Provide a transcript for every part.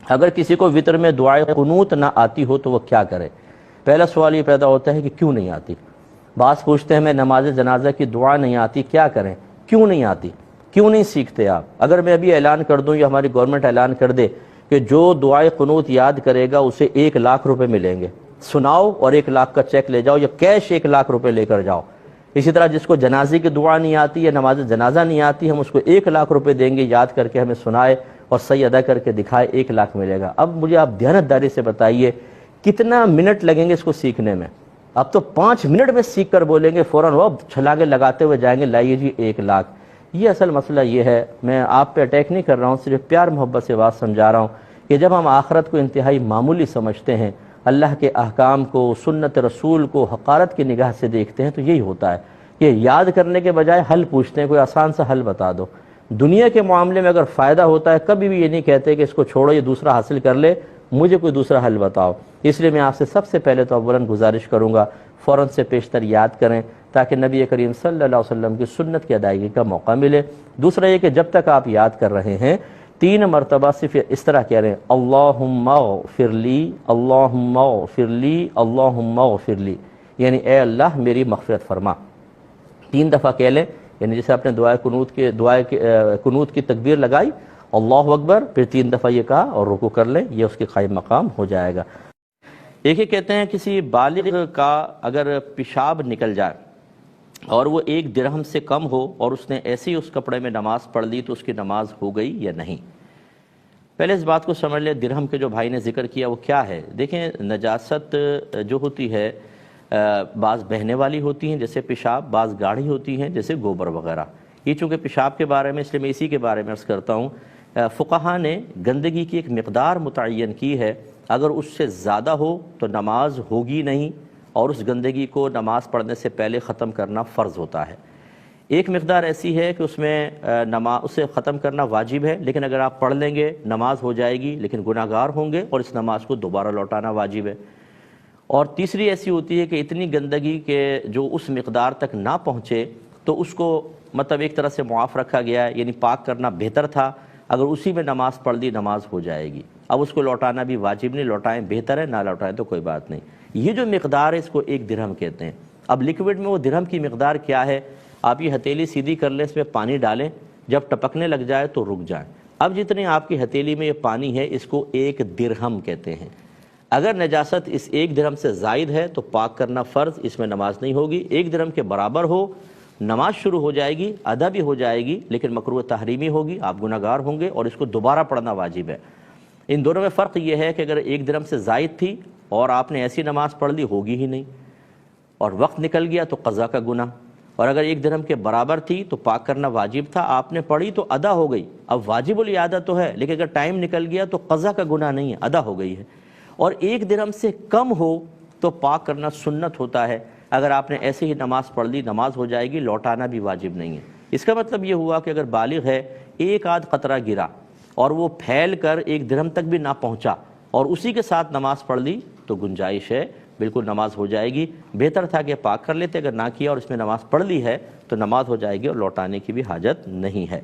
اگر کسی کو وطر میں دعائے قنوت نہ آتی ہو تو وہ کیا کرے؟ پہلا سوال یہ پیدا ہوتا ہے کہ کیوں نہیں آتی؟ بعض پوچھتے ہیں میں نماز جنازہ کی دعا نہیں آتی کیا کریں؟ کیوں نہیں آتی؟ کیوں نہیں سیکھتے آپ؟ اگر میں ابھی اعلان کر دوں یا ہماری گورنمنٹ اعلان کر دے کہ جو دعائے قنوت یاد کرے گا اسے 1,00,000 روپے ملیں گے، سناؤ اور 1,00,000 کا چیک لے جاؤ یا کیش 1,00,000 روپے لے کر جاؤ۔ اسی طرح جس کو جنازے کی دعا نہیں آتی یا نماز جنازہ نہیں آتی، ہم اس کو 1,00,000 روپے دیں گے، یاد کر کے ہمیں سنائے اور صحیح ادا کر کے دکھائے، 1,00,000 ملے گا۔ اب مجھے آپ دیانتداری سے بتائیے کتنا منٹ لگیں گے اس کو سیکھنے میں؟ اب تو 5 منٹ میں سیکھ کر بولیں گے، فوراً وہ چھلاگے لگاتے ہوئے جائیں گے لائیے جی 1,00,000۔ یہ اصل مسئلہ یہ ہے، میں آپ پہ اٹیک نہیں کر رہا ہوں، صرف پیار محبت سے بات سمجھا رہا ہوں کہ جب ہم آخرت کو انتہائی معمولی سمجھتے ہیں، اللہ کے احکام کو، سنت رسول کو حقارت کی نگاہ سے دیکھتے ہیں، تو یہی ہوتا ہے کہ یاد کرنے کے بجائے حل پوچھتے ہیں، کوئی آسان سا حل بتا دو۔ دنیا کے معاملے میں اگر فائدہ ہوتا ہے کبھی بھی یہ نہیں کہتے کہ اس کو چھوڑو یہ دوسرا حاصل کر لے، مجھے کوئی دوسرا حل بتاؤ۔ اس لیے میں آپ سے سب سے پہلے تو اولاً گزارش کروں گا فوراً سے پیشتر یاد کریں تاکہ نبی کریم صلی اللہ علیہ وسلم کی سنت کی ادائیگی کا موقع ملے۔ دوسرا یہ کہ جب تک آپ یاد کر رہے ہیں 3 مرتبہ صرف اس طرح کہہ رہے ہیں اللہم اغفر لی، اللہم اغفر لی، اللہم اغفر لی، یعنی اے اللہ میری مغفرت فرما۔ 3 دفعہ کہہ لیں، یعنی جیسے آپ نے دعائے قنوت کی تکبیر لگائی اللہ اکبر، پھر 3 دفعہ یہ کہا اور رکوع کر لیں، یہ اس کے قائم مقام ہو جائے گا۔ ایک یہ کہتے ہیں کسی بالغ کا اگر پیشاب نکل جائے اور وہ 1 درہم سے کم ہو اور اس نے ایسے ہی اس کپڑے میں نماز پڑھ لی تو اس کی نماز ہو گئی یا نہیں؟ پہلے اس بات کو سمجھ لیں، درہم کے جو بھائی نے ذکر کیا وہ کیا ہے؟ دیکھیں نجاست جو ہوتی ہے بعض بہنے والی ہوتی ہیں جیسے پیشاب، بعض گاڑھی ہوتی ہیں جیسے گوبر وغیرہ۔ یہ چونکہ پیشاب کے بارے میں اس لیے میں اسی کے بارے میں عرض کرتا ہوں، فقہا نے گندگی کی ایک مقدار متعین کی ہے، اگر اس سے زیادہ ہو تو نماز ہوگی نہیں اور اس گندگی کو نماز پڑھنے سے پہلے ختم کرنا فرض ہوتا ہے۔ ایک مقدار ایسی ہے کہ اس میں اسے ختم کرنا واجب ہے، لیکن اگر آپ پڑھ لیں گے نماز ہو جائے گی لیکن گناہ گار ہوں گے اور اس نماز کو دوبارہ لوٹانا واجب ہے۔ اور تیسری ایسی ہوتی ہے کہ اتنی گندگی کہ جو اس مقدار تک نہ پہنچے تو اس کو مطلب ایک طرح سے معاف رکھا گیا ہے، یعنی پاک کرنا بہتر تھا، اگر اسی میں نماز پڑھ لی نماز ہو جائے گی۔ اب اس کو لوٹانا بھی واجب نہیں، لوٹائیں بہتر ہے، نہ لوٹائیں تو کوئی بات نہیں۔ یہ جو مقدار ہے اس کو 1 درہم کہتے ہیں۔ اب لیکوڈ میں وہ درہم کی مقدار کیا ہے؟ آپ یہ ہتھیلی سیدھی کر لیں، اس میں پانی ڈالیں، جب ٹپکنے لگ جائے تو رک جائیں۔ اب جتنے آپ کی ہتھیلی میں یہ پانی ہے اس کو 1 درہم کہتے ہیں۔ اگر نجاست اس 1 درہم سے زائد ہے تو پاک کرنا فرض، اس میں نماز نہیں ہوگی۔ 1 درہم کے برابر ہو نماز شروع ہو جائے گی، ادا بھی ہو جائے گی، لیکن مکروہ تحریمی ہوگی، آپ گناہ گار ہوں گے اور اس کو دوبارہ پڑھنا واجب ہے۔ ان دونوں میں فرق یہ ہے کہ اگر 1 درہم سے زائد تھی اور آپ نے ایسی نماز پڑھ لی ہوگی ہی نہیں، اور وقت نکل گیا تو قضا کا گناہ، اور اگر 1 درہم کے برابر تھی تو پاک کرنا واجب تھا، آپ نے پڑھی تو ادا ہو گئی۔ اب واجب الاعادہ تو ہے لیکن اگر ٹائم نکل گیا تو قضا کا گناہ نہیں ہے، ادا ہو گئی ہے۔ اور 1 درہم سے کم ہو تو پاک کرنا سنت ہوتا ہے، اگر آپ نے ایسے ہی نماز پڑھ لی نماز ہو جائے گی، لوٹانا بھی واجب نہیں ہے۔ اس کا مطلب یہ ہوا کہ اگر بالغ ہے، 1 آدھ قطرہ گرا اور وہ پھیل کر 1 درہم تک بھی نہ پہنچا اور اسی کے ساتھ نماز پڑھ لی تو گنجائش ہے، بالکل نماز ہو جائے گی۔ بہتر تھا کہ پاک کر لیتے، اگر نہ کیا اور اس میں نماز پڑھ لی ہے تو نماز ہو جائے گی اور لوٹانے کی بھی حاجت نہیں ہے۔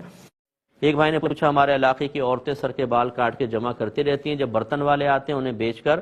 ایک بھائی نے پوچھا ہمارے علاقے کی عورتیں سر کے بال کاٹ کے جمع کرتی رہتی ہیں، جب برتن والے آتے ہیں انہیں بیچ کر